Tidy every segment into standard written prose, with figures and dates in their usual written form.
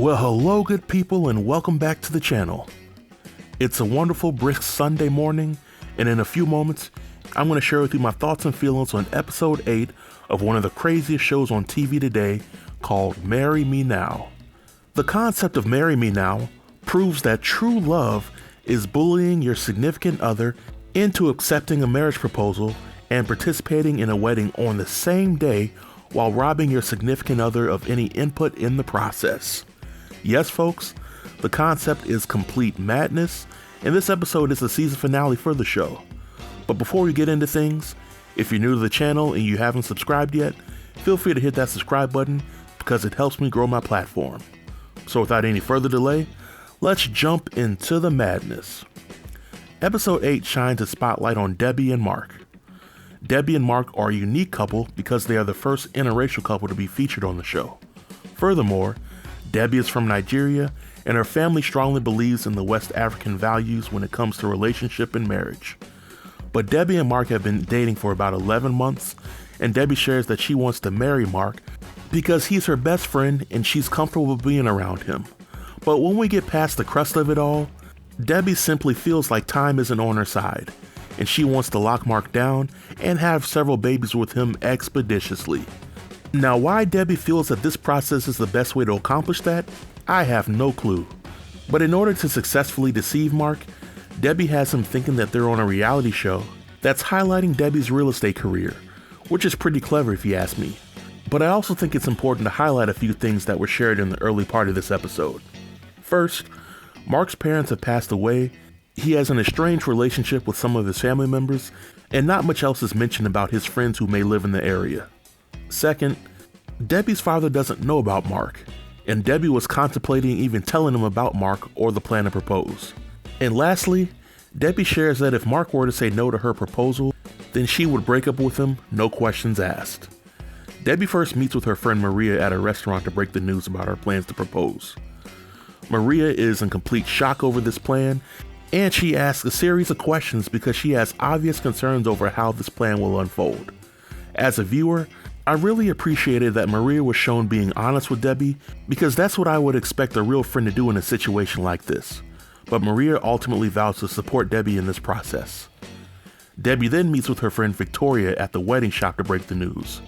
Well, hello good people, and welcome back to the channel. It's a wonderful brisk Sunday morning, and in a few moments I'm going to share with you my thoughts and feelings on episode 8 of one of the craziest shows on TV today called Marry Me Now. The concept of Marry Me Now proves that true love is bullying your significant other into accepting a marriage proposal and participating in a wedding on the same day while robbing your significant other of any input in the process. Yes, folks, the concept is complete madness, and this episode is the season finale for the show. But before we get into things, if you're new to the channel and you haven't subscribed yet, feel free to hit that subscribe button because it helps me grow my platform. So without any further delay, let's jump into the madness. Episode 8 shines a spotlight on Debbie and Marc. Debbie and Marc are a unique couple because they are the first interracial couple to be featured on the show. Furthermore, Debbie is from Nigeria, and her family strongly believes in the West African values when it comes to relationship and marriage. But Debbie and Marc have been dating for about 11 months, and Debbie shares that she wants to marry Marc because he's her best friend and she's comfortable being around him. But when we get past the crust of it all, Debbie simply feels like time isn't on her side, and she wants to lock Marc down and have several babies with him expeditiously. Now, why Debbie feels that this process is the best way to accomplish that, I have no clue. But in order to successfully deceive Marc, Debbie has him thinking that they're on a reality show that's highlighting Debbie's real estate career, which is pretty clever if you ask me. But I also think it's important to highlight a few things that were shared in the early part of this episode. First, Marc's parents have passed away, he has an estranged relationship with some of his family members, and not much else is mentioned about his friends who may live in the area. Second, Debbie's father doesn't know about Marc, and Debbie was contemplating even telling him about Marc or the plan to propose. And lastly, Debbie shares that if Marc were to say no to her proposal, then she would break up with him, no questions asked. Debbie first meets with her friend Maria at a restaurant to break the news about her plans to propose. Maria is in complete shock over this plan, and she asks a series of questions because she has obvious concerns over how this plan will unfold. As a viewer, I really appreciated that Maria was shown being honest with Debbie because that's what I would expect a real friend to do in a situation like this. But Maria ultimately vows to support Debbie in this process. Debbie then meets with her friend Victoria at the wedding shop to break the news.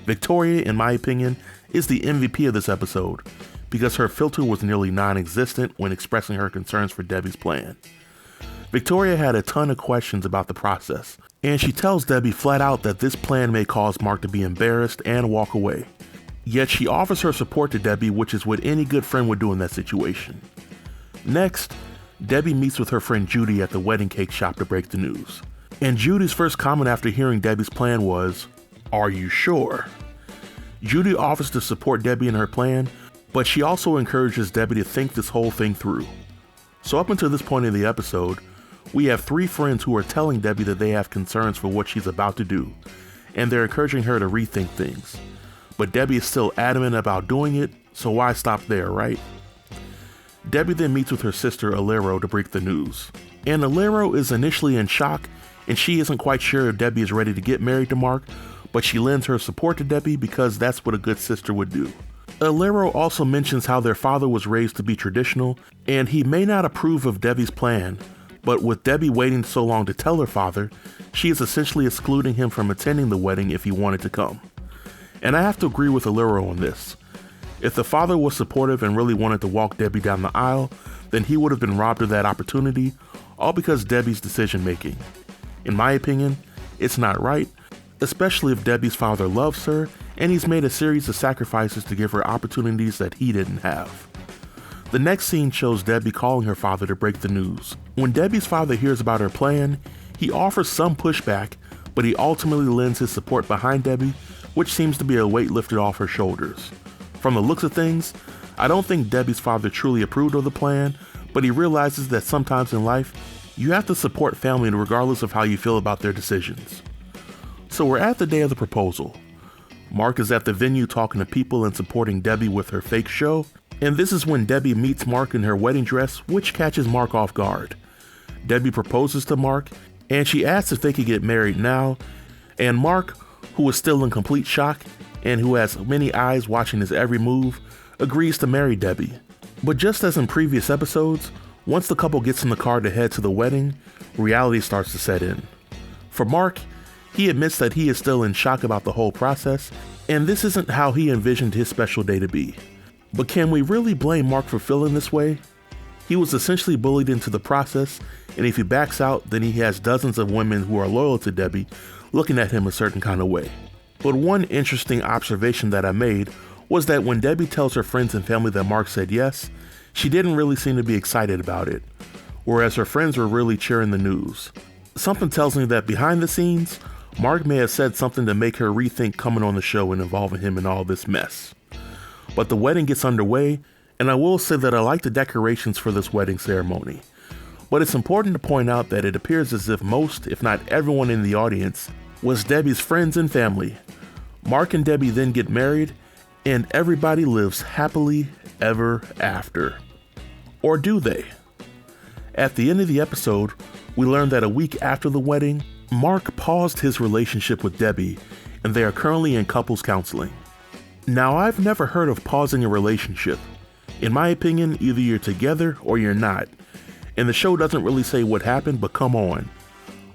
Victoria, in my opinion, is the MVP of this episode because her filter was nearly non-existent when expressing her concerns for Debbie's plan. Victoria had a ton of questions about the process, and she tells Debbie flat out that this plan may cause Marc to be embarrassed and walk away. Yet she offers her support to Debbie, which is what any good friend would do in that situation. Next, Debbie meets with her friend Judy at the wedding cake shop to break the news. And Judy's first comment after hearing Debbie's plan was, "Are you sure?" Judy offers to support Debbie in her plan, but she also encourages Debbie to think this whole thing through. So up until this point in the episode, we have 3 friends who are telling Debbie that they have concerns for what she's about to do, and they're encouraging her to rethink things. But Debbie is still adamant about doing it, so why stop there, right? Debbie then meets with her sister Alero to break the news. And Alero is initially in shock, and she isn't quite sure if Debbie is ready to get married to Marc, but she lends her support to Debbie because that's what a good sister would do. Alero also mentions how their father was raised to be traditional, and he may not approve of Debbie's plan, but with Debbie waiting so long to tell her father, she is essentially excluding him from attending the wedding if he wanted to come. And I have to agree with Alero on this. If the father was supportive and really wanted to walk Debbie down the aisle, then he would have been robbed of that opportunity, all because Debbie's decision making. In my opinion, it's not right, especially if Debbie's father loves her and he's made a series of sacrifices to give her opportunities that he didn't have. The next scene shows Debbie calling her father to break the news. When Debbie's father hears about her plan, he offers some pushback, but he ultimately lends his support behind Debbie, which seems to be a weight lifted off her shoulders. From the looks of things, I don't think Debbie's father truly approved of the plan, but he realizes that sometimes in life, you have to support family regardless of how you feel about their decisions. So we're at the day of the proposal. Marc is at the venue talking to people and supporting Debbie with her fake show, and this is when Debbie meets Marc in her wedding dress, which catches Marc off guard. Debbie proposes to Marc, and she asks if they could get married now, and Marc, who is still in complete shock and who has many eyes watching his every move, agrees to marry Debbie. But just as in previous episodes, once the couple gets in the car to head to the wedding, reality starts to set in. For Marc, he admits that he is still in shock about the whole process, and this isn't how he envisioned his special day to be. But can we really blame Marc for feeling this way? He was essentially bullied into the process, and if he backs out, then he has dozens of women who are loyal to Debbie looking at him a certain kind of way. But one interesting observation that I made was that when Debbie tells her friends and family that Marc said yes, she didn't really seem to be excited about it, whereas her friends were really cheering the news. Something tells me that behind the scenes, Marc may have said something to make her rethink coming on the show and involving him in all this mess. But the wedding gets underway, and I will say that I like the decorations for this wedding ceremony. But it's important to point out that it appears as if most, if not everyone in the audience, was Debbie's friends and family. Marc and Debbie then get married, and everybody lives happily ever after. Or do they? At the end of the episode, we learn that a week after the wedding, Marc paused his relationship with Debbie, and they are currently in couples counseling. Now, I've never heard of pausing a relationship. In my opinion, either you're together or you're not. And the show doesn't really say what happened, but come on.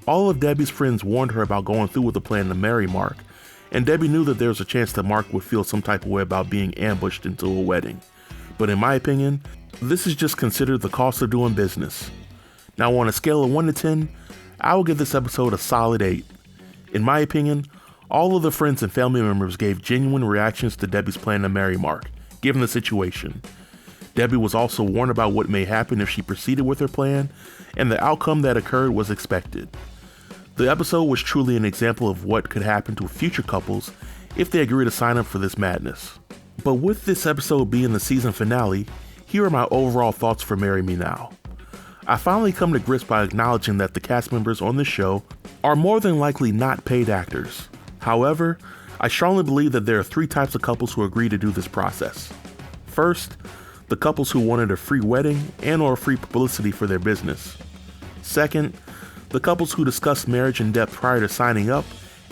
All of Debbie's friends warned her about going through with the plan to marry Marc, and Debbie knew that there was a chance that Marc would feel some type of way about being ambushed into a wedding. But in my opinion, this is just considered the cost of doing business. Now, on a scale of 1 to 10, I will give this episode a solid 8. In my opinion, all of the friends and family members gave genuine reactions to Debbie's plan to marry Marc, given the situation. Debbie was also warned about what may happen if she proceeded with her plan, and the outcome that occurred was expected. The episode was truly an example of what could happen to future couples if they agree to sign up for this madness. But with this episode being the season finale, here are my overall thoughts for Marry Me Now. I finally come to grips by acknowledging that the cast members on this show are more than likely not paid actors. However, I strongly believe that there are 3 types of couples who agree to do this process. First, the couples who wanted a free wedding and or free publicity for their business. Second, the couples who discussed marriage in depth prior to signing up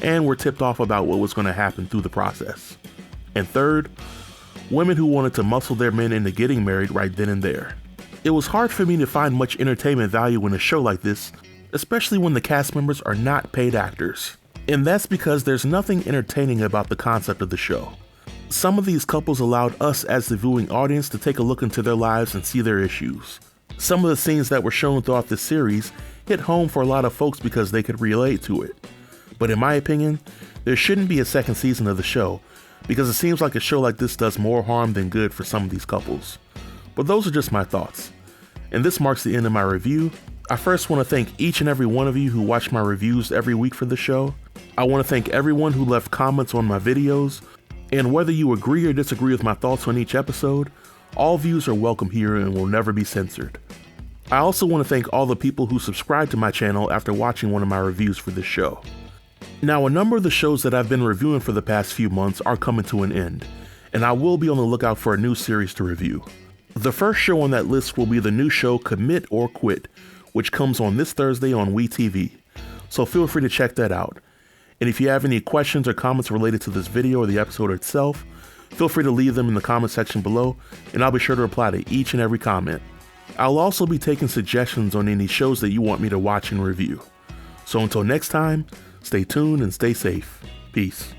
and were tipped off about what was going to happen through the process. And third, women who wanted to muscle their men into getting married right then and there. It was hard for me to find much entertainment value in a show like this, especially when the cast members are not paid actors. And that's because there's nothing entertaining about the concept of the show. Some of these couples allowed us as the viewing audience to take a look into their lives and see their issues. Some of the scenes that were shown throughout this series hit home for a lot of folks because they could relate to it. But in my opinion, there shouldn't be a second season of the show, because it seems like a show like this does more harm than good for some of these couples. But those are just my thoughts. And this marks the end of my review. I first want to thank each and every one of you who watch my reviews every week for the show. I want to thank everyone who left comments on my videos. And whether you agree or disagree with my thoughts on each episode, all views are welcome here and will never be censored. I also want to thank all the people who subscribed to my channel after watching one of my reviews for this show. Now, a number of the shows that I've been reviewing for the past few months are coming to an end, and I will be on the lookout for a new series to review. The first show on that list will be the new show Commit or Quit, which comes on this Thursday on WeTV, so feel free to check that out. And if you have any questions or comments related to this video or the episode itself, feel free to leave them in the comment section below, and I'll be sure to reply to each and every comment. I'll also be taking suggestions on any shows that you want me to watch and review. So until next time, stay tuned and stay safe. Peace.